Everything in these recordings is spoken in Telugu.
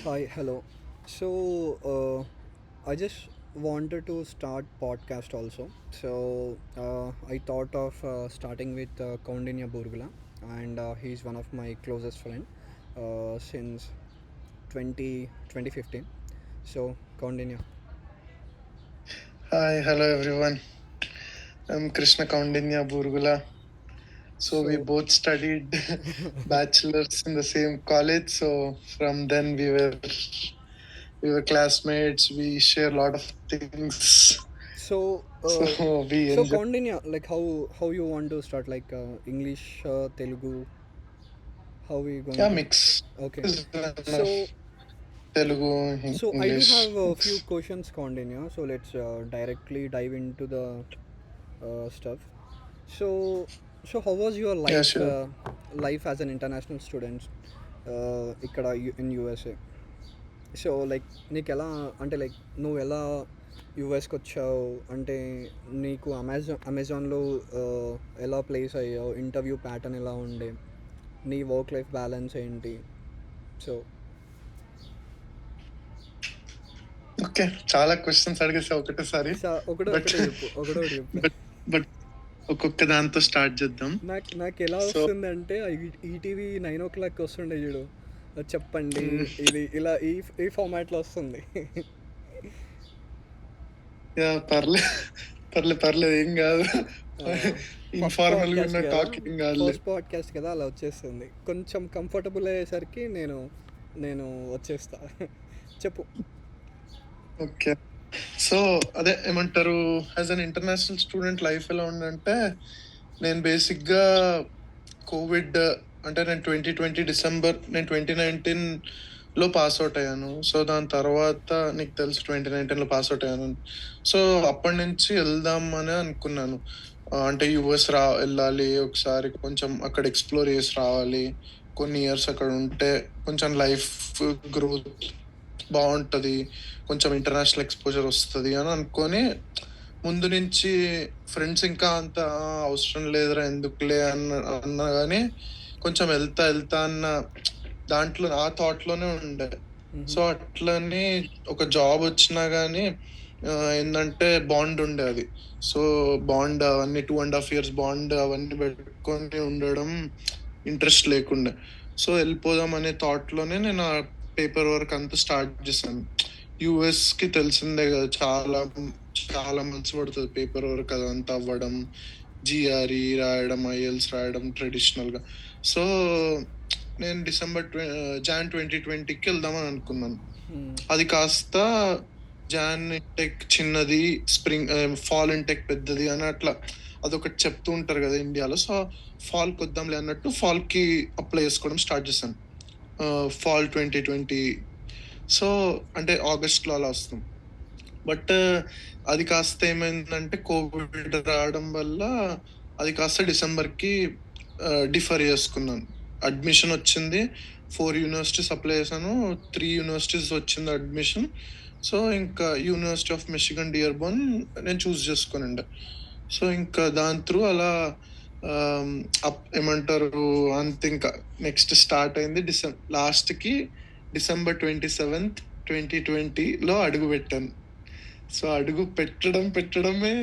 Hi, hello. So, I just wanted to start podcast also. So, I thought of starting with Kaundinya Burgula, and he's one of my closest friend since 2015. So, Kaundinya. Hi, hello everyone. I'm Krishna Kaundinya Burgula. So we So, both studied bachelors in the same college. So from then we were classmates. We share a lot of things. so, So uh, we so enjoy. Kaundinya, like how you want to start, like English, Telugu, how we going Yeah, to? mix Okay. is So enough. Telugu, So I do English. have a few questions, Kaundi. So let's directly dive into the stuff. So, so how was your Yeah, life sure. life as an international student in USA? So like నీకు ఎలా అంటే లైక్ నువ్వు ఎలా యూఎస్కి వచ్చావు అంటే నీకు అమెజాన్లో ఎలా ప్లేస్ అయ్యావు ఇంటర్వ్యూ ప్యాటర్న్ ఎలా ఉండే నీ వర్క్ లైఫ్ బ్యాలెన్స్ ఏంటి సో ఓకే, చాలా క్వశ్చన్స్ అడిగేసా ఒకటేసారి. ఒకటే బట్ ఒకటే చెప్పు ఒకటోటి చెప్పు బట్ బట్ ఒక్కొక్క దాంతో స్టార్ట్ చేద్దాం. నాకు ఎలా సో వస్తుందంటే ఈటీవీ 9 o'clock వస్తుండే చూడు చెప్పండి ఇది ఇలా ఈ ఫార్మాట్లో వస్తుంది. పర్లేదు ఏం కాదు. ఫస్ట్ ఇన్ఫార్మల్ గా పాడ్కాస్ట్ ఉన్న కదా, టాక్ ఏం కాదులే. ఫస్ట్ పాడ్కాస్ట్ కదా, అలా వచ్చేస్తుంది. కొంచెం కంఫర్టబుల్ అయ్యేసరికి నేను వచ్చేస్తా. చెప్పు. ఓకే, సో అదే ఏమంటారు, as an international student life ఎలా ఉందంటే, నేను బేసిక్ గా కోవిడ్ అంటే నేను 2020 డిసెంబర్, నేను 2019 లో పాస్ అవుట్ అయ్యాను. సో దాని తర్వాత నీకు తెలుసు 2019 లో పాస్ అవుట్ అయ్యాను. సో అప్పటి నుంచి వెళ్దాం అని అనుకున్నాను. అంటే యుఎస్ వెళ్ళాలి ఒకసారి, కొంచెం అక్కడ ఎక్స్ప్లోర్ చేసి రావాలి. కొన్ని ఇయర్స్ అక్కడ ఉంటే కొంచెం లైఫ్ గ్రోత్ బాగుంటది, కొంచెం ఇంటర్నేషనల్ ఎక్స్పోజర్ వస్తుంది అని అనుకొని ముందు నుంచి ఫ్రెండ్స్ ఇంకా అంత అవసరం లేదురా ఎందుకులే అన్నా కానీ కొంచెం వెళ్తా వెళ్తా అన్న దాంట్లో ఆ థాట్ లోనే ఉండే. సో అట్లని ఒక జాబ్ వచ్చినా గానీ ఏంటంటే బాండ్ ఉండే అది. సో బాండ్ అవన్నీ 2.5 years బాండ్ అవన్నీ పెట్టుకొని ఉండడం ఇంట్రెస్ట్ లేకుండే. సో వెళ్ళిపోదాం అనే థాట్ లోనే నేను ఆ పేపర్ వర్క్ అంతా స్టార్ట్ చేశాను. యుఎస్ కి తెలిసిందే కదా, చాలా చాలా మంత్స్ పడుతుంది పేపర్ వర్క్ అదంతా అవ్వడం, జిఆర్ఈ రాయడం, ఐఎల్స్ రాయడం ట్రెడిషనల్ గా. సో నేను జాన్ 2020కి వెళ్దామని అనుకున్నాను. అది కాస్త జాన్ ఇంటెక్ చిన్నది, స్ప్రింగ్ ఫాల్ ఇంటెక్ పెద్దది అని అట్లా అదొకటి చెప్తూ ఉంటారు కదా ఇండియాలో. సో ఫాల్ కొద్దాంలే అన్నట్టు ఫాల్ కి అప్లై చేసుకోవడం స్టార్ట్ చేశాను. ఫాల్ 2020, సో అంటే ఆగస్ట్ లో అలా వస్తాం. బట్ అది కాస్త ఏమైందంటే కోవిడ్ రావడం వల్ల అది కాస్త డిసెంబర్ కి డిఫర్ చేసుకున్నాను. అడ్మిషన్ వచ్చింది, 4 యూనివర్సిటీస్ అప్లై చేశాను, 3 యూనివర్సిటీస్ వచ్చింది అడ్మిషన్. సో ఇంకా యూనివర్సిటీ ఆఫ్ మిషిగన్ డియర్బోర్న్ నేను చూస్ చేసుకుని. సో ఇంకా దాని త్రూ అలా ఏమంటారు అంత ఇంకా నెక్స్ట్ స్టార్ట్ అయింది. లాస్ట్ కి డిసెంబర్ 27th 2020లో అడుగు పెట్టాను. సో అడుగు పెట్టడమే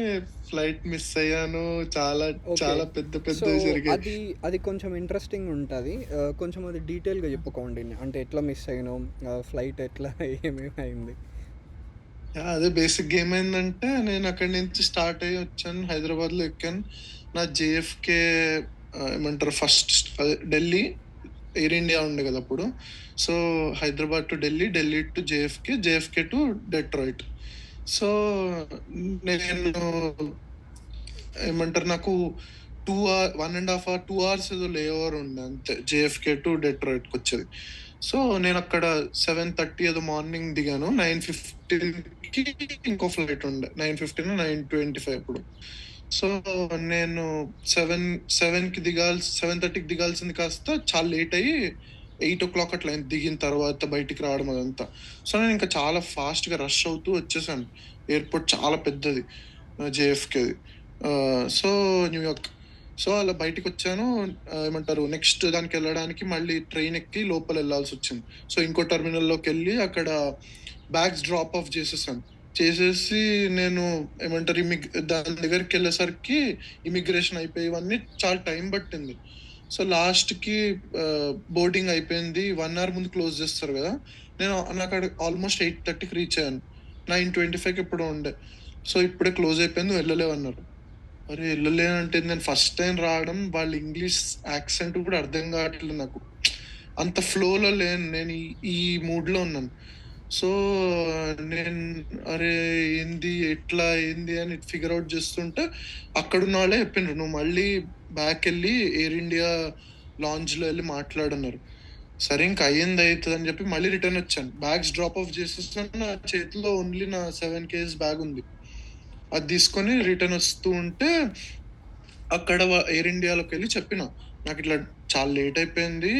ఫ్లైట్ మిస్ అయ్యాను. చాలా చాలా పెద్ద సో పెద్ద జరిగాయి. అది కొంచెం ఇంట్రెస్టింగ్ ఉంటుంది. కొంచెం అది డీటెయిల్గా చెప్పుకోండి, అంటే ఎట్లా మిస్ అయినాం, ఫ్లైట్ ఎట్లా ఏమేమి అయింది. అదే బేసిక్ ఏమైందంటే, నేను అక్కడి నుంచి స్టార్ట్ అయ్యి వచ్చాను, హైదరాబాద్ లో ఎక్కాను. నా జేఎఫ్కే ఏమంటారు ఫస్ట్ ఢిల్లీ ఎయిర్ ఇండియా ఉండే కదా అప్పుడు. So Hyderabad to Delhi, Delhi to JFK, JFK to Detroit. So నేను ఏమంటారు నాకు 1.5 hour 2 hours ఏదో లే ఓవర్ ఉండే అంతే జేఎఫ్కే టు డెట్రాయిట్కి వచ్చేది. సో నేను అక్కడ 7:30 ఏదో మార్నింగ్ దిగాను. 9:15కి ఇంకో ఫ్లైట్ ఉండే, 9:15 9:25 ఇప్పుడు. సో నేను 7:30కి దిగాల్సింది కాస్త చాలా లేట్ అయ్యి 8 o'clock అట్లా దిగిన తర్వాత బయటికి రావడం అదంతా. సో నేను ఇంకా చాలా ఫాస్ట్ గా రష్ అవుతూ వచ్చేసాను. ఎయిర్పోర్ట్ చాలా పెద్దది జేఎఫ్కేది. So New York. సో అలా బయటికి వచ్చాను. ఏమంటారు, నెక్స్ట్ దానికి వెళ్ళడానికి మళ్ళీ ట్రైన్ ఎక్కి లోపల వెళ్ళాల్సి వచ్చింది. సో ఇంకో టెర్మినల్లోకి వెళ్ళి అక్కడ బ్యాగ్స్ డ్రాప్ ఆఫ్ చేసేసాను. చేసేసి నేను ఏమంటారు దాని దగ్గరికి వెళ్ళేసరికి ఇమిగ్రేషన్ అయిపోయి ఇవన్నీ చాలా టైం పట్టింది. సో లాస్ట్కి బోర్డింగ్ అయిపోయింది. 1 hour ముందు క్లోజ్ చేస్తారు కదా. నాకు అక్కడ ఆల్మోస్ట్ 8:30కి రీచ్ అయ్యాను. 9:25కి ఎప్పుడో ఉండే. సో ఇప్పుడే క్లోజ్ అయిపోయింది, నువ్వు వెళ్ళలేవన్నారు. అరే వెళ్ళలేనంటే నేను ఫస్ట్ టైం రావడం, వాళ్ళ ఇంగ్లీష్ యాక్సెంట్ కూడా అర్థం కావట్లేదు నాకు. అంత ఫ్లోలో లేను నేను, ఈ మూడ్లో ఉన్నాను. సో నేను అరే ఏంది ఎట్లా ఏంది అని ఫిగర్ అవుట్ చేస్తుంటే అక్కడున్న వాళ్ళే చెప్పిండ్రు, నువ్వు మళ్ళీ బ్యాక్ వెళ్ళి ఎయిర్ ఇండియా లాంజ్లో వెళ్ళి మాట్లాడన్నారు. సరే ఇంకా అయ్యింది అవుతుంది అని చెప్పి మళ్ళీ రిటర్న్ వచ్చాను. బ్యాగ్స్ డ్రాప్ ఆఫ్ చేసేసాను. నా చేతిలో ఓన్లీ నా 7 kg బ్యాగ్ ఉంది. అది తీసుకొని రిటర్న్ వస్తూ ఉంటే అక్కడ ఎయిర్ ఇండియాలోకి వెళ్ళి చెప్పిన, నాకు ఇట్లా చాలా లేట్ అయిపోయింది,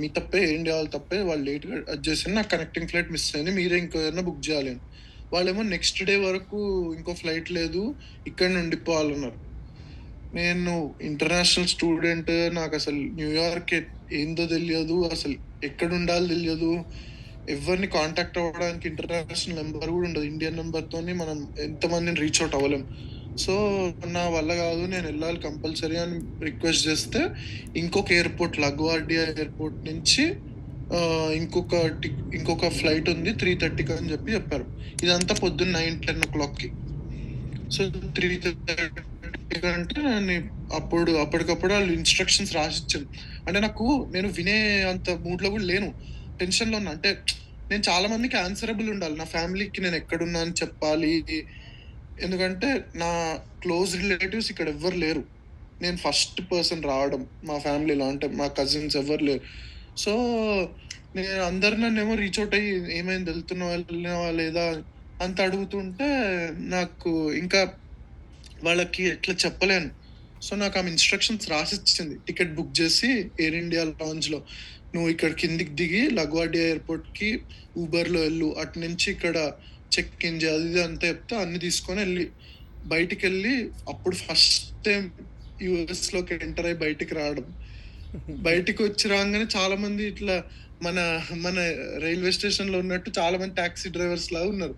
మీ తప్పే, ఎయిర్ ఇండియా వాళ్ళు తప్పే, వాళ్ళు లేట్గా చేసి నాకు కనెక్టింగ్ ఫ్లైట్ మిస్ అయింది, మీరే ఇంకేమైనా బుక్ చేయాలి అని. వాళ్ళేమో నెక్స్ట్ డే వరకు ఇంకో ఫ్లైట్ లేదు, ఇక్కడ ఉండిపోవాలన్నారు. నేను ఇంటర్నేషనల్ స్టూడెంట్, నాకు అసలు న్యూయార్క్ ఏందో తెలియదు, అసలు ఎక్కడ ఉండాలో తెలియదు, ఎవరిని కాంటాక్ట్ అవ్వడానికి ఇంటర్నేషనల్ నెంబర్ కూడా ఉండదు. ఇండియన్ నెంబర్తోని మనం ఎంతమందిని రీచ్ అవుట్ అవ్వలేం. సో నా వల్ల కాదు, నేను వెళ్ళాలి కంపల్సరీ అని రిక్వెస్ట్ చేస్తే ఇంకొక ఎయిర్పోర్ట్, లగ్వార్డియా ఎయిర్పోర్ట్ నుంచి ఇంకొక ఫ్లైట్ ఉంది 3:30కి అని చెప్పారు. ఇదంతా పొద్దున్న 9-10 o'clockకి. సో 3:30 అంటే నేను అప్పటికప్పుడు వాళ్ళు ఇన్స్ట్రక్షన్స్ రాసిచ్చాను. అంటే నేను వినే అంత మూడ్లో కూడా లేను, టెన్షన్లో ఉన్నా. అంటే నేను చాలా మందికి ఆన్సరబుల్ ఉండాలి, నా ఫ్యామిలీకి నేను ఎక్కడున్నా అని చెప్పాలి. ఎందుకంటే నా క్లోజ్ రిలేటివ్స్ ఇక్కడ ఎవ్వరు లేరు, నేను ఫస్ట్ పర్సన్ రావడం మా ఫ్యామిలీలో, అంటే మా కజిన్స్ ఎవ్వరు లేరు. సో నేను అందరు నన్నేమో రీచ్ అవుట్ అయ్యి ఏమైంది, వెళ్ళినావా లేదా అంత అడుగుతుంటే నాకు ఇంకా వాళ్ళకి ఎట్లా చెప్పలేను. సో నాకు ఆమె ఇన్స్ట్రక్షన్స్ రాసిచ్చింది, టికెట్ బుక్ చేసి ఎయిర్ ఇండియా లాంజ్లో, నువ్వు ఇక్కడ కిందికి దిగి లగ్వార్డియా ఎయిర్పోర్ట్కి ఊబర్లో వెళ్ళు, అటు నుంచి ఇక్కడ చెక్ ఇన్ చేయాలి, ఇది అంతా చెప్తే అన్ని తీసుకొని వెళ్ళి బయటికి వెళ్ళి అప్పుడు ఫస్ట్ టైం యుఎస్లోకి ఎంటర్ అయ్యి బయటికి రావడం. బయటికి వచ్చి రాగానే చాలా మంది ఇట్లా మన మన రైల్వే స్టేషన్ లో ఉన్నట్టు చాలా మంది టాక్సీ డ్రైవర్స్ లాగా ఉన్నారు.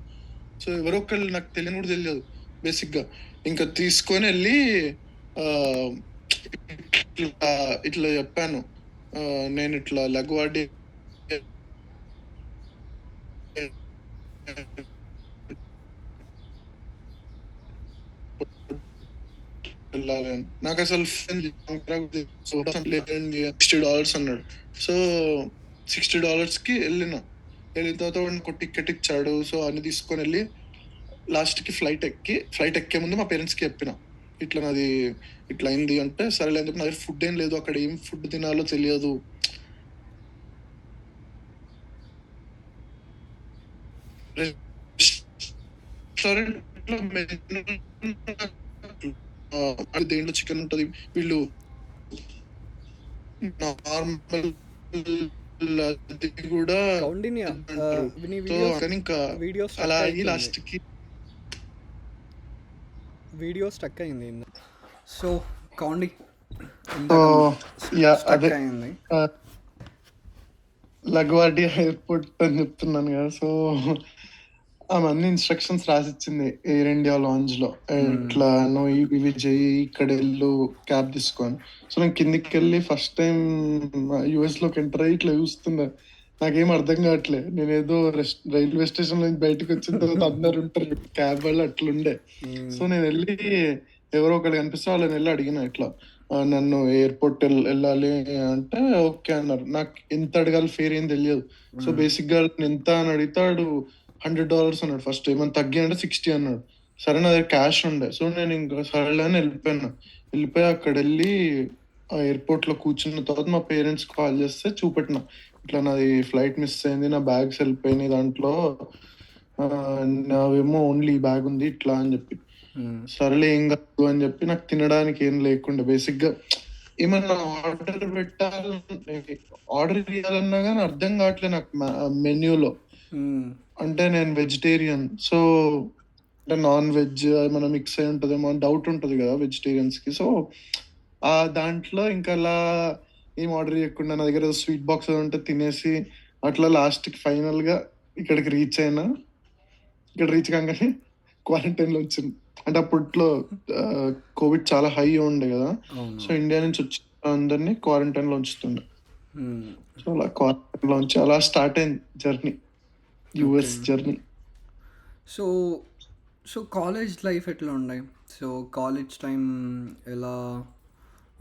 సో ఎవరో ఒకళ్ళు నాకు తెలియని కూడా తెలియదు బేసిక్ గా. ఇంకా తీసుకొని వెళ్ళి ఇట్లా చెప్పాను, నేను ఇట్లా లగ్వార్డి వెళ్ళాలని. నాకు అసలు $60 అన్నాడు. సో $60కి వెళ్ళిన తర్వాత ఒక టికెట్ ఇచ్చాడు. సో అన్ని తీసుకొని వెళ్ళి లాస్ట్కి ఫ్లైట్ ఎక్కే ముందు మా పేరెంట్స్కి చెప్పిన, ఇట్లా నాది ఇట్లా అయింది అంటే, సరేలే అని చెప్పి, నా దగ్గర ఫుడ్ ఏం లేదు, అక్కడ ఏం ఫుడ్ తినాలో తెలియదు. రెస్టారెంట్లో దేంట్లో చికెన్ ఉంటుంది, వీళ్ళు నార్మల్ కూడా కౌండిన్య అంటారు. సో కానీ ఇంకా అలా అయ్యి లాస్ట్కి వీడియో స్టక్ అయింది. సో కౌండి అదే లగ్వార్డియా ఎయిర్పోర్ట్ అని చెప్తున్నాను కదా. సో ఆమె అన్ని ఇన్స్ట్రక్షన్స్ రాసిచ్చింది ఎయిర్ ఇండియా లాంజ్ లో, ఇట్లా నువ్వు ఇవి చెయ్యి, ఇక్కడ వెళ్ళు, క్యాబ్ తీసుకొని. సో నేను కిందికి వెళ్ళి ఫస్ట్ టైం యుఎస్ లోకి ఎంటర్ అయ్యి ఇట్లా చూస్తున్నా, నాకేం అర్థం కావట్లేదు. నేను ఏదో రైల్వే స్టేషన్ లో బయటకు వచ్చిన తర్వాత అందరు ఉంటారు క్యాబ్ వాళ్ళు, అట్లుండే. సో నేను వెళ్ళి ఎవరో ఒకటి కనిపిస్తే వాళ్ళని వెళ్ళి అడిగిన, ఇట్లా నన్ను ఎయిర్పోర్ట్ వెళ్ళాలి అంటే ఓకే అన్నారు. నాకు ఎంత అడగాలి ఫేర్ ఏం తెలియదు. సో బేసిక్ గా ఎంత అని అడిగితాడు, $100 అన్నాడు. ఫస్ట్ ఏమైనా తగ్గి అంటే 60 అన్నాడు. సరే నా దగ్గర క్యాష్ ఉండే. సో నేను ఇంకా సరేలే అని వెళ్ళిపోయి అక్కడ వెళ్ళి ఆ ఎయిర్పోర్ట్ లో కూర్చున్న తర్వాత మా పేరెంట్స్ కాల్ చేస్తే చూపెట్టిన, ఇట్లా నాది ఫ్లైట్ మిస్ అయింది, నా బ్యాగ్స్ వెళ్ళిపోయినాయి, దాంట్లో నావేమో ఓన్లీ బ్యాగ్ ఉంది ఇట్లా అని చెప్పి. సరేలే ఏం కాదు అని చెప్పి, నాకు తినడానికి ఏం లేకుండా బేసిక్ గా ఏమన్నా ఆర్డర్ చేయాలన్నా కానీ అర్థం కావట్లేదు నాకు మెన్యూలో. అంటే నేను వెజిటేరియన్, సో అంటే నాన్ వెజ్ ఏమైనా మిక్స్ అయి ఉంటుందేమో అని డౌట్ ఉంటుంది కదా వెజిటేరియన్స్ కి. సో ఆ దాంట్లో ఇంకా అలా ఏం ఆర్డర్ చేయకుండా నా దగ్గర స్వీట్ బాక్స్ ఉంటే తినేసి అట్లా లాస్ట్కి ఫైనల్గా ఇక్కడికి రీచ్ అయినా. ఇక్కడ రీచ్ కాగానే క్వారంటైన్లో వచ్చింది. అంటే అప్పట్లో కోవిడ్ చాలా హై ఉండే కదా. అవును. సో ఇండియా నుంచి వచ్చిన అందరినీ క్వారంటైన్లో ఉంచుతుండే. హ్మ్. సో అలా క్వారంటైన్లో ఉంచి అలా స్టార్ట్ అయింది journey, okay. US journey. So so college life ఎట్లా ఉండే? సో కాలేజ్ టైం ఎలా,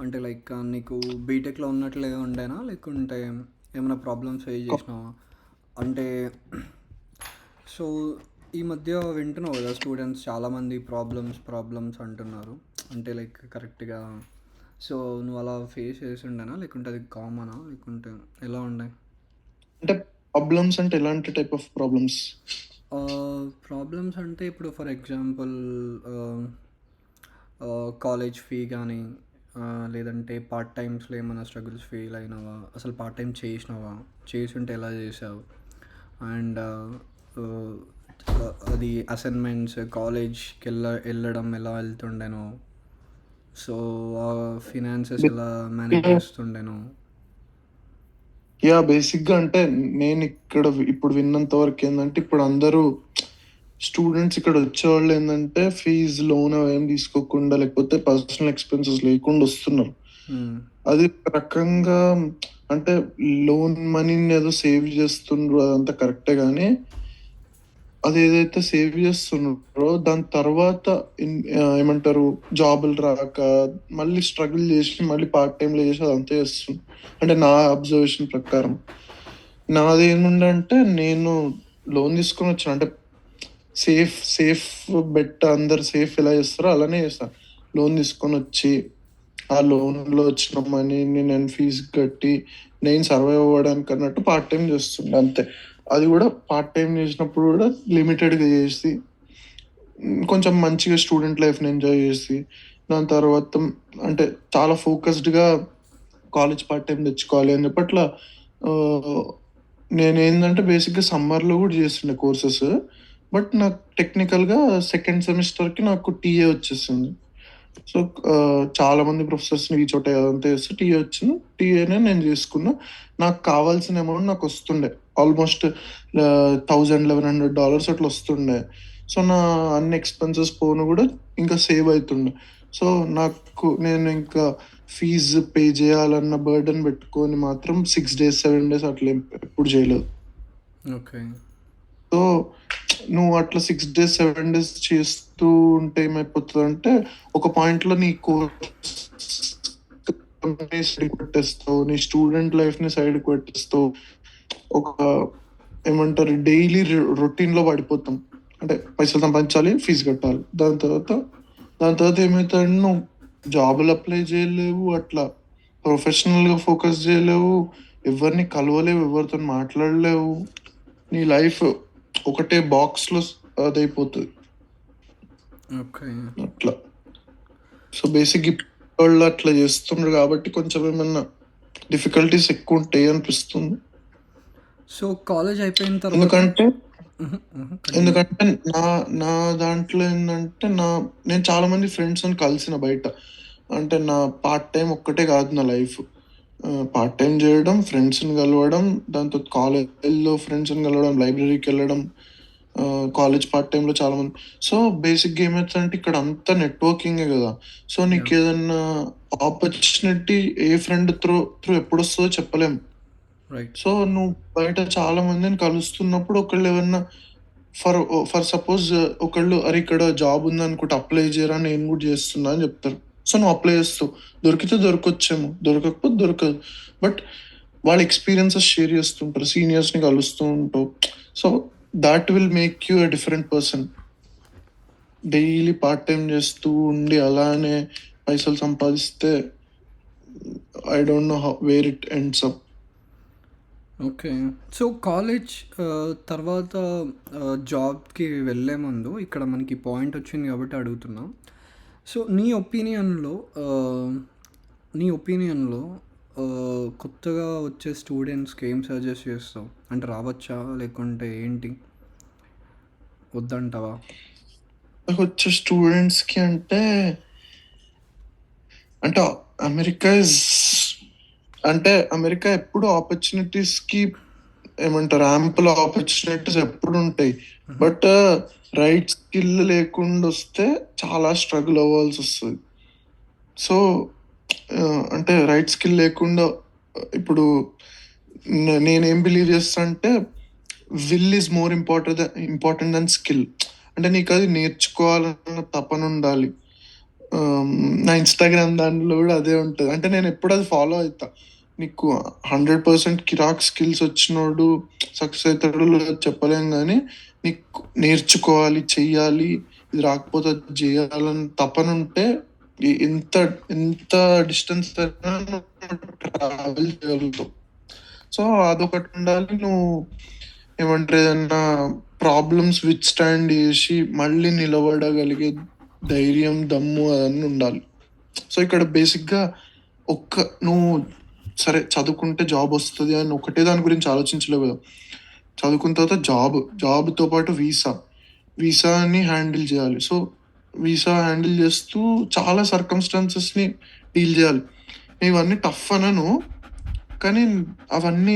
అంటే లైక్ నీకు బీటెక్లో ఉన్నట్లే ఉండేనా, లేకుంటే ఏమైనా ప్రాబ్లమ్స్ ఫేస్ చేసినావా? అంటే సో ఈ మధ్య వింటున్నావు కదా, స్టూడెంట్స్ చాలామంది ప్రాబ్లమ్స్ అంటున్నారు. అంటే లైక్ కరెక్ట్గా, సో నువ్వు అలా ఫేస్ చేసి ఉండేనా, లేకుంటే అది కామనా, లేకుంటే ఎలా ఉండే? అంటే ప్రాబ్లమ్స్ అంటే ఎలాంటి టైప్ ఆఫ్ ప్రాబ్లమ్స్? ప్రాబ్లమ్స్ అంటే ఇప్పుడు ఫర్ ఎగ్జాంపుల్ కాలేజ్ ఫీ కానీ, లేదంటే పార్ట్ టైమ్స్లో ఏమైనా స్ట్రగుల్స్ ఫీల్ అయినావా, అసలు పార్ట్ టైం చేసినావా, చేసి ఉంటే ఎలా చేసావు, అండ్ అది అసైన్మెంట్స్ కాలేజ్కి వెళ్ళడం ఎలా వెళ్తుండేనో, సో ఫినాన్సెస్ ఎలా మేనేజ్ చేస్తుండేనో. యా బేసిక్ గా అంటే నేను ఇక్కడ ఇప్పుడు విన్నంత వరకు ఏంటంటే ఇప్పుడు అందరూ స్టూడెంట్స్ ఇక్కడ వచ్చేవాళ్ళు ఏంటంటే ఫీజు లోన్ ఏం తీసుకోకుండా లేకపోతే పర్సనల్ ఎక్స్పెన్సెస్ లేకుండా వస్తున్నారు. అది ఒక రకంగా అంటే లోన్ మనీని ఏదో సేవ్ చేస్తుండ్రు అదంతా కరెక్టే కానీ అది ఏదైతే సేవ్ చేస్తున్నారో దాని తర్వాత ఏమంటారు జాబులు రాక మళ్ళీ స్ట్రగుల్ చేసి మళ్ళీ పార్ట్ టైంలో చేసి అదంతా చేస్తుంది. అంటే నా అబ్జర్వేషన్ ప్రకారం నాది ఏముందంటే నేను లోన్ తీసుకొని వచ్చాను. అంటే సేఫ్ బెట్ అందరు సేఫ్ ఎలా చేస్తారో అలానే చేస్తాను. లోన్ తీసుకొని వచ్చి ఆ లోన్లో వచ్చిన మనీని నేను ఫీజు కట్టి నేను సర్వైవ్ అవ్వడానికి అన్నట్టు పార్ట్ టైం చేస్తుండే అంతే. అది కూడా పార్ట్ టైం చేసినప్పుడు కూడా లిమిటెడ్గా చేసి కొంచెం మంచిగా స్టూడెంట్ లైఫ్ని ఎంజాయ్ చేసి దాని తర్వాత అంటే చాలా ఫోకస్డ్గా కాలేజ్ పార్ట్ టైం తెచ్చుకోవాలి అని చెప్పి అట్లా నేను ఏంటంటే బేసిక్గా సమ్మర్లో కూడా చేస్తుండే కోర్సెస్. బట్ నాకు టెక్నికల్గా సెకండ్ సెమిస్టర్కి నాకు టీఏ వచ్చేసింది. సో చాలా మంది ప్రొఫెసర్స్ని ఈ చోట అదంతా చేస్తే టీఏ వచ్చింది. టీఏనే నేను చేసుకున్నా. నాకు కావాల్సిన అమౌంట్ నాకు వస్తుండే ఆల్మోస్ట్ $1,000-1,100 అట్లా వస్తుండే. సో నా అన్ని ఎక్స్పెన్సెస్ పోను కూడా ఇంకా సేవ్ అవుతుండే. సో నాకు నేను ఇంకా ఫీజు పే చేయాలన్న బర్డన్ పెట్టుకొని మాత్రం 6 days 7 days అట్లా ఎప్పుడు చేయలేదు. ఓకే. సో నువ్వు అట్లా 6 days 7 days చేస్తూ ఉంటే ఏమైపోతుంది అంటే ఒక పాయింట్లో నీ కోర్స్ సైడ్ పెట్టేస్తావు, నీ స్టూడెంట్ లైఫ్ని సైడ్ పెట్టేస్తావు. ఒక ఏమంటారు డైలీ రొటీన్లో పడిపోతాం. అంటే పైసలు సంపాదించాలి, ఫీజు కట్టాలి, దాని తర్వాత ఏమవుతాడు నువ్వు జాబులు అప్లై చేయలేవు, అట్లా ప్రొఫెషనల్గా ఫోకస్ చేయలేవు, ఎవరిని కలవలేవు, ఎవరితో మాట్లాడలేవు. నీ లైఫ్ ఒకటే బాక్స్లో అదైపోతుంది ఓకే. అట్లా. సో బేసిక్ వాళ్ళు అట్లా చేస్తున్నారు కాబట్టి కొంచెం ఏమన్నా డిఫికల్టీస్ ఎక్కువ ఉంటాయి అనిపిస్తుంది. సో కాలేజ్ అయిపోయిన తర్వాత ఎందుకంటే continue. ఎందుకంటే నా నా దాంట్లో ఏంటంటే నేను చాలా మంది ఫ్రెండ్స్ని కలిసిన బయట. అంటే నా పార్ట్ టైం ఒక్కటే కాదు నా లైఫ్. పార్ట్ టైం చేయడం, ఫ్రెండ్స్ని కలవడం, దాంతో కాలేజ్లో ఫ్రెండ్స్ని కలవడం, లైబ్రరీకి వెళ్ళడం, కాలేజ్ పార్ట్ టైంలో చాలా మంది. సో బేసిక్గా ఏమవుతుందంటే ఇక్కడ అంతా నెట్వర్కింగే కదా. సో నీకు ఏదన్నా ఆపర్చునిటీ ఏ ఫ్రెండ్ త్రూ ఎప్పుడు వస్తుందో చెప్పలేము. రైట్. సో నువ్వు బయట చాలా మందిని కలుస్తున్నప్పుడు ఒకళ్ళు ఏమన్నా ఫర్ సపోజ్ ఒకళ్ళు అరే ఇక్కడ జాబ్ ఉంది అనుకుంటే అప్లై చేయరా నేను కూడా చేస్తున్నా అని చెప్తారు. సో నువ్వు అప్లై చేస్తావు, దొరికితే దొరకొచ్చేమో, దొరకకపోతే దొరకదు. బట్ వాళ్ళ ఎక్స్పీరియన్సెస్ షేర్ చేస్తుంటారు, సీనియర్స్ని కలుస్తూ ఉంటావు. So that will make you a different person. Daily part time చేస్తూ ఉండి అలానే పైసలు సంపాదిస్తే I don't know where it ends up. Okay. So college తర్వాత జాబ్కి వెళ్ళే ముందు ఇక్కడ మనకి పాయింట్ వచ్చింది కాబట్టి అడుగుతున్నా. సో నీ ఒపీనియన్లో కొత్తగా వచ్చే స్టూడెంట్స్కి ఏం సజెస్ట్ చేస్తావు? అంటే రావచ్చా, లేకుంటే ఏంటి, వద్దంటావా? నాకు వచ్చే స్టూడెంట్స్కి అంటే అమెరికా ఇస్ అంటే అమెరికా ఎప్పుడు ఆపర్చునిటీస్ కి ఏమంటారు, యాంపుల్ ఆపర్చునిటీస్ ఎప్పుడు ఉంటాయి. బట్ రైట్ స్కిల్ లేకుండా వస్తే చాలా స్ట్రగుల్ అవ్వాల్సి వస్తుంది. సో అంటే రైట్ స్కిల్ లేకుండా ఇప్పుడు నేనేం బిలీవ్ చేస్తా అంటే will is more important than skill. అంటే నీకు అది నేర్చుకోవాలన్న తపన ఉండాలి. నా ఇన్స్టాగ్రామ్ దాంట్లో కూడా అదే ఉంటుంది. అంటే నేను ఎప్పుడు అది ఫాలో అవుతా. నీకు 100% కిరాక్ స్కిల్స్ వచ్చినోడు సక్సెస్ అవుతాడు లేదో చెప్పలేం, కానీ నీకు నేర్చుకోవాలి, చెయ్యాలి, ఇది రాకపోతే అది చేయాలని తపన ఉంటే ఎంత ఎంత డిస్టెన్స్ ట్రావెల్ చేయగలుగుతావు. సో అదొకటి ఉండాలి. నువ్వు ఏమంటారు, ఏదన్నా ప్రాబ్లమ్స్ విత్ స్టాండ్ చేసి మళ్ళీ నిలబడగలిగే ధైర్యం, దమ్ము అవన్నీ ఉండాలి. సో ఇక్కడ బేసిక్గా నువ్వు సరే చదువుకుంటే జాబ్ వస్తుంది అని ఒకటే దాని గురించి ఆలోచించలేవు కదా. చదువుకున్న తర్వాత జాబ్తో పాటు వీసాని హ్యాండిల్ చేయాలి. సో వీసా హ్యాండిల్ చేస్తూ చాలా సర్కమ్స్టాన్సెస్ని డీల్ చేయాలి. ఇవన్నీ టఫ్ అనను, కానీ అవన్నీ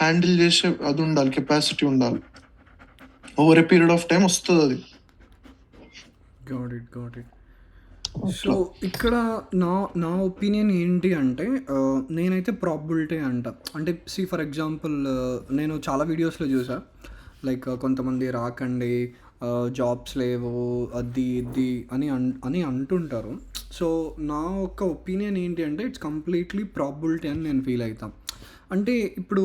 హ్యాండిల్ చేసే అది ఉండాలి, కెపాసిటీ ఉండాలి. Over a period of time వస్తుంది అది. Got it. సో ఇక్కడ నా ఒపీనియన్ ఏంటి అంటే నేనైతే ప్రాబబిలిటీ అంట. అంటే ఫర్ ఎగ్జాంపుల్ నేను చాలా వీడియోస్లో చూసా, లైక్ కొంతమంది రాకండి, జాబ్స్ లేవు, అది ఇది అని అంటుంటారు. సో నా ఒక్క ఒపీనియన్ ఏంటి అంటే ఇట్స్ కంప్లీట్లీ ప్రాబబిలిటీ అని నేను ఫీల్ అవుతాను. అంటే ఇప్పుడు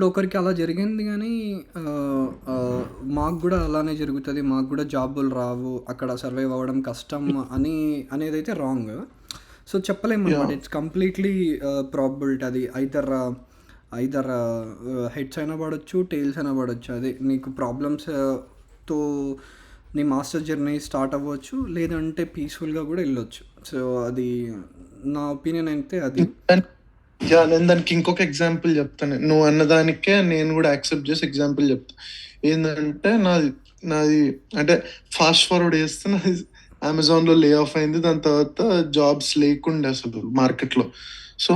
ఒకరికి అలా జరిగింది, కానీ మాకు కూడా అలానే జరుగుతుంది, మాకు కూడా జాబులు రావు, అక్కడ సర్వైవ్ అవ్వడం కష్టం అనేదైతే రాంగ్. సో చెప్పలేము అనమాట. It's completely probability. అది ఐదర్ హెడ్స్ అయినా పడవచ్చు, టైల్స్ అయినా పడవచ్చు. అదే నీకు ప్రాబ్లమ్స్తో నీ మాస్టర్ జర్నీ స్టార్ట్ అవ్వచ్చు, లేదంటే పీస్ఫుల్గా కూడా వెళ్ళొచ్చు. సో అది నా ఒపీనియన్ అయితే అది. నేను దానికి ఇంకొక ఎగ్జాంపుల్ చెప్తాను. నువ్వు అన్నదానికే నేను కూడా యాక్సెప్ట్ చేసి ఎగ్జాంపుల్ చెప్తా. ఏంటంటే నాది అంటే ఫాస్ట్ ఫార్వర్డ్ చేస్తే నాది అమెజాన్లో లే ఆఫ్ అయింది. దాని తర్వాత జాబ్స్ లేకుండే అసలు మార్కెట్లో. సో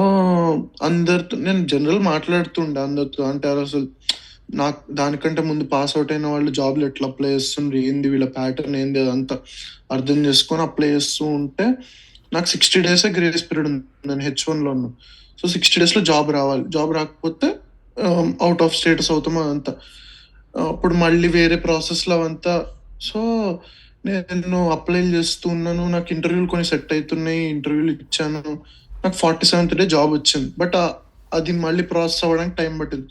అందరితో నేను జనరల్ మాట్లాడుతుండే అందరితో. అంటే అసలు నాకు దానికంటే ముందు పాస్ అవుట్ అయిన వాళ్ళు జాబ్లు ఎట్లా అప్లై చేస్తుండ్రు, ఏంది వీళ్ళ ప్యాటర్న్ ఏంది, అదంతా అర్థం చేసుకొని అప్లై చేస్తూ ఉంటే నాకు 60 days గ్రేస్ పీరియడ్ ఉంది. నేను H1లో ఉన్నాను. సో 60 days జాబ్ రావాలి. జాబ్ రాకపోతే అవుట్ ఆఫ్ స్టేటస్ అవుతాము అదంతా. అప్పుడు మళ్ళీ వేరే ప్రాసెస్లో అవంతా. సో నేను అప్లై చేస్తూ ఉన్నాను, నాకు ఇంటర్వ్యూలు కొన్ని సెట్ అవుతున్నాయి, ఇంటర్వ్యూలు ఇచ్చాను, నాకు 47th day జాబ్ వచ్చింది. బట్ అది మళ్ళీ ప్రాసెస్ అవ్వడానికి టైం పట్టింది.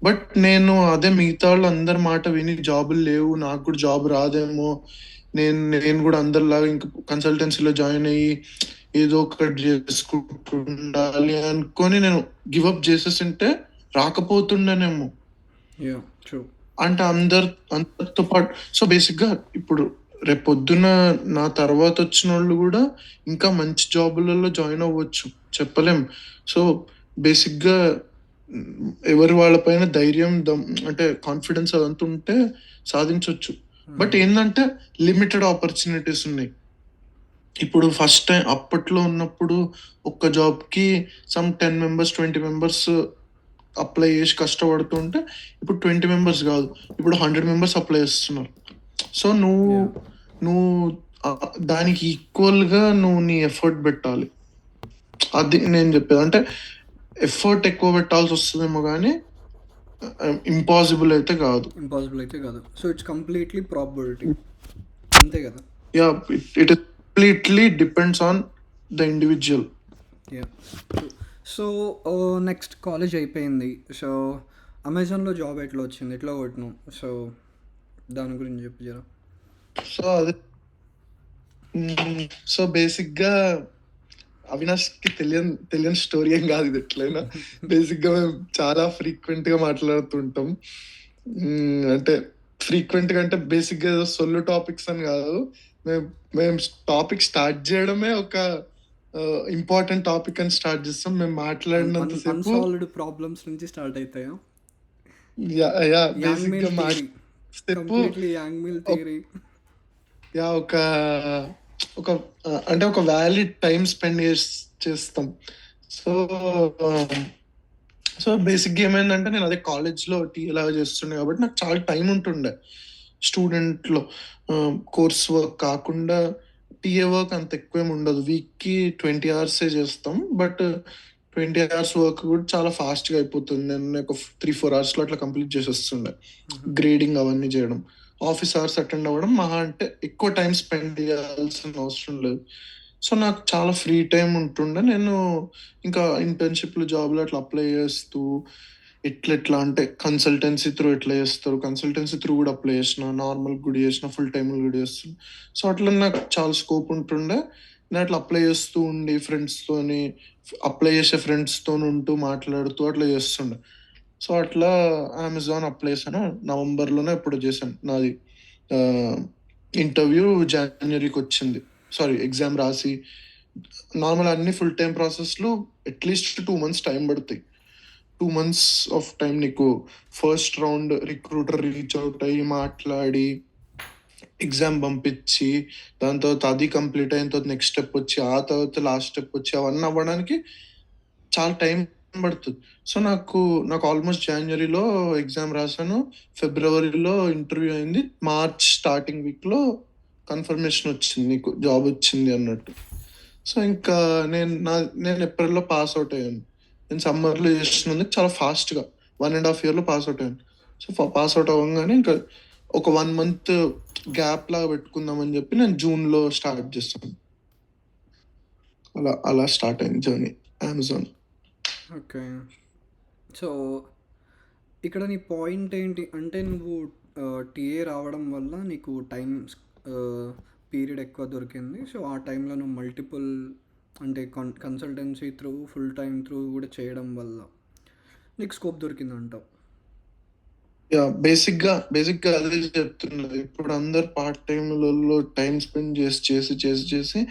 బట్ నేను అదే మిగతా వాళ్ళు అందరి మాట విని జాబులు లేవు, నాకు కూడా జాబ్ రాదేమో, నేను కూడా అందరిలాగా ఇంకా కన్సల్టెన్సీలో జాయిన్ అయ్యి ఏదో ఒకటి చేసుకుంటుండాలి అనుకొని నేను గివప్ చేసేసింటే రాకపోతుండేనేమో. అంటే అందరితో పాటు. సో బేసిక్గా ఇప్పుడు రేపొద్దున నా తర్వాత వచ్చిన వాళ్ళు కూడా ఇంకా మంచి జాబులలో జాయిన్ అవ్వచ్చు, చెప్పలేం. సో బేసిక్గా ఎవరి వాళ్ళపైన ధైర్యం, అంటే కాన్ఫిడెన్స్ అదంతా ఉంటే సాధించవచ్చు. బట్ ఏంటంటే లిమిటెడ్ ఆపర్చునిటీస్ ఉన్నాయి. ఇప్పుడు ఫస్ట్ టైం అప్పట్లో ఉన్నప్పుడు ఒక్క జాబ్కి సమ్ 10 members 20 members అప్లై చేసి కష్టపడుతుంటే ఇప్పుడు 20 members కాదు, ఇప్పుడు 100 members అప్లై చేస్తున్నారు. సో నువ్వు దానికి ఈక్వల్గా నువ్వు నీ ఎఫర్ట్ పెట్టాలి. అది నేను చెప్పేది. అంటే ఎఫర్ట్ ఎక్కువ పెట్టాల్సి వస్తుందేమో కానీ ఇంపాసిబుల్ అయితే కాదు. సో ఇట్స్ కంప్లీట్లీ ప్రాబబిలిటీ, అంతే కదా. Yeah, it completely depends on the individual. Yeah. So next college అయిపోయింది. సో అమెజాన్లో జాబ్ ఎట్లా వచ్చింది, ఎట్లా కొట్టినావు? సో దాని గురించి చెప్పు జరా. సో అదే సో బేసిక్గా అవినాష్కి తెలియని స్టోరీ ఏం కాదు ఇది. ఎట్లయినా బేసిక్గా మేము చాలా ఫ్రీక్వెంట్గా మాట్లాడుతుంటాం. అంటే ఫ్రీక్వెంట్గా అంటే బేసిక్గా ఏదో సొల్లు టాపిక్స్ అని కాదు, మేము టాపిక్ స్టార్ట్ చేయడమే ఒక ఇంపార్టెంట్ టాపిక్ అని స్టార్ట్ చేస్తాం. మేము మాట్లాడినంతసేపు ప్రాబ్లమ్స్ నుంచి స్టార్ట్ అవుతాయా? బేసిక్గా ఒక ఒక అంటే ఒక వ్యాలిడ్ టైం స్పెండ్ చేస్తాం. సో సో బేసిక్గా ఏమైందంటే నేను అదే కాలేజ్లో టీ లాగా చేస్తుండే కాబట్టి నాకు చాలా టైం ఉంటుండే స్టూడెంట్లో. కోర్స్ వర్క్ కాకుండా టీఏ వర్క్ అంత ఎక్కువేం ఉండదు. వీక్కి 20 hours చేస్తాం, బట్ 20 hours వర్క్ కూడా చాలా ఫాస్ట్గా అయిపోతుంది. నేను ఒక 3-4 hours అట్లా కంప్లీట్ చేసి వస్తుండే. గ్రేడింగ్ అవన్నీ చేయడం, ఆఫీస్ అవర్స్ అటెండ్ అవ్వడం, మహా అంటే ఎక్కువ టైం స్పెండ్ చేయాల్సిన అవసరం లేదు. సో నాకు చాలా ఫ్రీ టైం ఉంటుండే. నేను ఇంకా ఇంటర్న్షిప్లు జాబ్లు అట్లా అప్లై చేస్తూ ఎట్లా అంటే కన్సల్టెన్సీ త్రూ ఎట్లా చేస్తారు, కన్సల్టెన్సీ త్రూ కూడా అప్లై చేసిన, నార్మల్ కూడా చేసిన, ఫుల్ టైం కూడా చేస్తున్నా. సో అట్లా నాకు చాలా స్కోప్ ఉంటుండే. నేను అట్లా అప్లై చేస్తూ ఉండి ఫ్రెండ్స్తోని, అప్లై చేసే ఫ్రెండ్స్తో ఉంటూ మాట్లాడుతూ అట్లా చేస్తుండే. సో అట్లా అమెజాన్ అప్లై చేశాను. నవంబర్లోనే ఎప్పుడు చేశాను నాది ఇంటర్వ్యూ. జనవరికి వచ్చింది, సారీ ఎగ్జామ్ రాసి. నార్మల్ అన్ని ఫుల్ టైం ప్రాసెస్లు అట్లీస్ట్ 2 months టైం పడతాయి. 2 months ఆఫ్ టైం నీకు first round recruiter reach out అయ్యి మాట్లాడి ఎగ్జామ్ పంపించి, దాని తర్వాత అది కంప్లీట్ అయిన తర్వాత నెక్స్ట్ స్టెప్ వచ్చి, ఆ తర్వాత లాస్ట్ స్టెప్ వచ్చి, అవన్నీ అవ్వడానికి చాలా టైం పడుతుంది. సో నాకు ఆల్మోస్ట్ జనవరిలో ఎగ్జామ్ రాశాను, ఫిబ్రవరిలో ఇంటర్వ్యూ అయింది, మార్చ్ స్టార్టింగ్ వీక్లో కన్ఫర్మేషన్ వచ్చింది నీకు జాబ్ వచ్చింది అన్నట్టు. సో ఇంకా నేను ఏప్రిల్లో పాస్ అవుట్ అయ్యాను. నేను సమ్మర్లో చేసినందుకు చాలా ఫాస్ట్గా 1.5 yearలో పాస్ అవుట్ అయ్యాను. సో పాస్ అవుట్ అవ్వగానే ఇంకా ఒక 1 month గ్యాప్ లాగా పెట్టుకుందామని చెప్పి నేను జూన్లో స్టార్ట్ చేస్తాను. అలా స్టార్ట్ అయింది జర్నీ అమెజాన్. ఓకే. సో ఇక్కడ నీ పాయింట్ ఏంటి అంటే నువ్వు టీఏ రావడం వల్ల నీకు టైం పీరియడ్ ఎక్కువ దొరికింది. సో ఆ టైంలో నువ్వు మల్టిపుల్ అంటే consultancy through, full time through కూడా చేయడం వల్ల నీకు స్కోప్ దొరికింది అంటావు. బేసిక్గా అదే చెప్తున్నది. ఇప్పుడు అందరు పార్ట్ టైంలలో టైం స్పెండ్ చేసి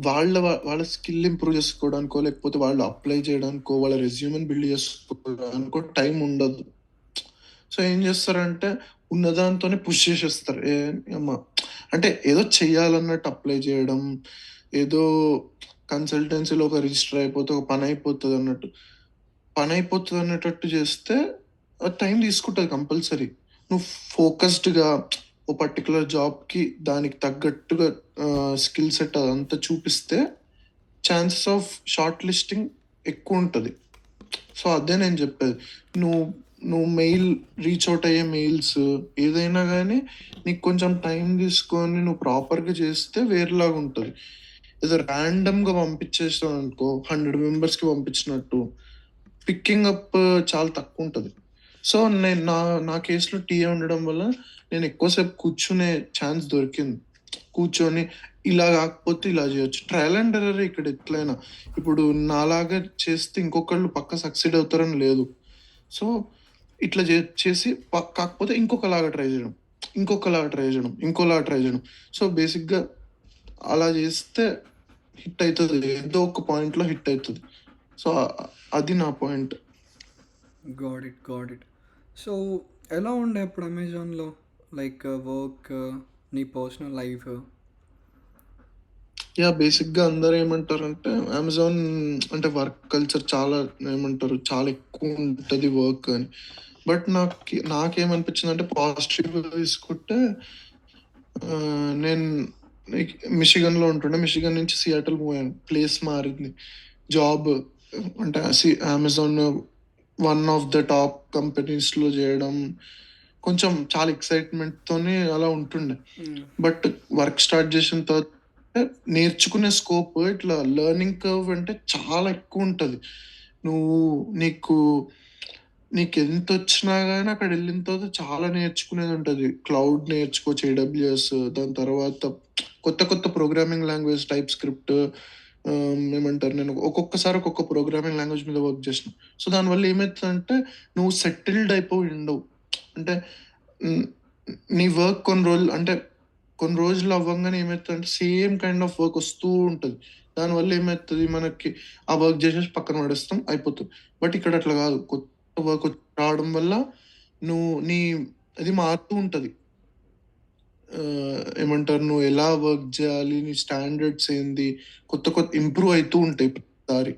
వాళ్ళ స్కిల్ ఇంప్రూవ్ చేసుకోవడానికో, లేకపోతే వాళ్ళు అప్లై చేయడానికో, వాళ్ళ రెజ్యూమెని బిల్డ్ చేసుకోవడానికో టైం ఉండదు. సో ఏం చేస్తారంటే ఉన్నదాంతోనే పుష్ చేసేస్తారు. అమ్మా అంటే ఏదో చెయ్యాలన్నట్టు అప్లై చేయడం, ఏదో కన్సల్టెన్సీలో ఒక రిజిస్టర్ అయిపోతే ఒక పని అయిపోతుంది అన్నట్టు చేస్తే టైం తీసుకుంటుంది కంపల్సరీ. నువ్వు ఫోకస్డ్గా ఓ పర్టికులర్ జాబ్కి దానికి తగ్గట్టుగా స్కిల్ సెట్ అదంతా చూపిస్తే ఛాన్సెస్ ఆఫ్ షార్ట్ లిస్టింగ్ ఎక్కువ ఉంటుంది. సో అదే నేను చెప్పేది. నువ్వు మెయిల్ రీచ్ అవుట్ అయ్యే మెయిల్స్ ఏదైనా కానీ నీకు కొంచెం టైం తీసుకొని నువ్వు ప్రాపర్గా చేస్తే వేరేలాగా ఉంటుంది. ఏదో ర్యాండమ్గా పంపించేస్తావు అనుకో, 100 మెంబర్స్కి పంపించినట్టు పిక్కింగ్ అప్ చాలా తక్కువ ఉంటుంది. సో నేను నా కేసులో టీఏ ఉండడం వల్ల నేను ఎక్కువసేపు కూర్చునే ఛాన్స్ దొరికింది. కూర్చొని ఇలా కాకపోతే ఇలా చేయొచ్చు, ట్రయల్ అండ్ ఎర్రర్ ఇక్కడ ఎట్లయినా. ఇప్పుడు నాలాగా చేస్తే ఇంకొకళ్ళు పక్క సక్సీడ్ అవుతారని లేదు. సో ఇట్లా చేసి కాకపోతే ఇంకొకలాగా ట్రై చేయడం, ఇంకోలాగా ట్రై చేయడం. సో బేసిక్గా అలా చేస్తే హిట్ అవుతుంది, ఏదో ఒక పాయింట్లో హిట్ అవుతుంది. సో అది నా పాయింట్. Got it. సో ఎలా ఉండే అప్పుడు అమెజాన్లో లైక్ వర్క్, నీ పర్సనల్ లైఫ్? బేసిక్గా అందరూ ఏమంటారంటే అమెజాన్ అంటే వర్క్ కల్చర్ చాలా ఏమంటారు చాలా ఎక్కువ ఉంటుంది వర్క్ అని. బట్ నాకేమనిపించింది అంటే పాజిటివ్గా తీసుకుంటే నేను మిషిగన్లో ఉంటుండే, మిషిగన్ నుంచి సియాటల్ మూవ్ అయ్యాను, ప్లేస్ మారింది, జాబ్ అంటే Amazon one of the top కంపెనీస్లో చేయడం కొంచెం చాలా ఎక్సైట్మెంట్తోనే అలా ఉంటుండే. బట్ వర్క్ స్టార్ట్ చేసిన తర్వాత నేర్చుకునే స్కోప్ ఇట్లా లెర్నింగ్ కర్వ్ అంటే చాలా ఎక్కువ ఉంటుంది. నీకు ఎంత వచ్చినా కానీ అక్కడ వెళ్ళిన తర్వాత చాలా నేర్చుకునేది ఉంటుంది. క్లౌడ్ నేర్చుకోవచ్చు, ఏడబ్ల్యూఎస్, దాని తర్వాత కొత్త కొత్త ప్రోగ్రామింగ్ లాంగ్వేజ్, టైప్ స్క్రిప్ట్, ఏమంటారు, నేను ఒక్కొక్కసారి ఒక్కొక్క ప్రోగ్రామింగ్ లాంగ్వేజ్ మీద వర్క్ చేసిన. సో దానివల్ల ఏమవుతుందంటే నువ్వు సెటిల్డ్ అయిపోయి ఉండవు. అంటే నీ వర్క్ కొన్ని రోజులు అవ్వగానే ఏమవుతుందంటే సేమ్ కైండ్ ఆఫ్ వర్క్ వస్తూ ఉంటుంది. దానివల్ల ఏమవుతుంది, మనకి ఆ వర్క్ చేసేసి పక్కన పడేస్తాం, అయిపోతుంది. బట్ ఇక్కడ అట్లా కాదు, కొత్త వర్క్ రావడం వల్ల అది మారుతూ ఉంటుంది. ఏమంటారు, నువ్వు ఎలా వర్క్ చేయాలి, నీ స్టాండర్డ్స్ ఏంది, కొత్త కొత్త ఇంప్రూవ్ అవుతూ ఉంటాయి ప్రతిసారి.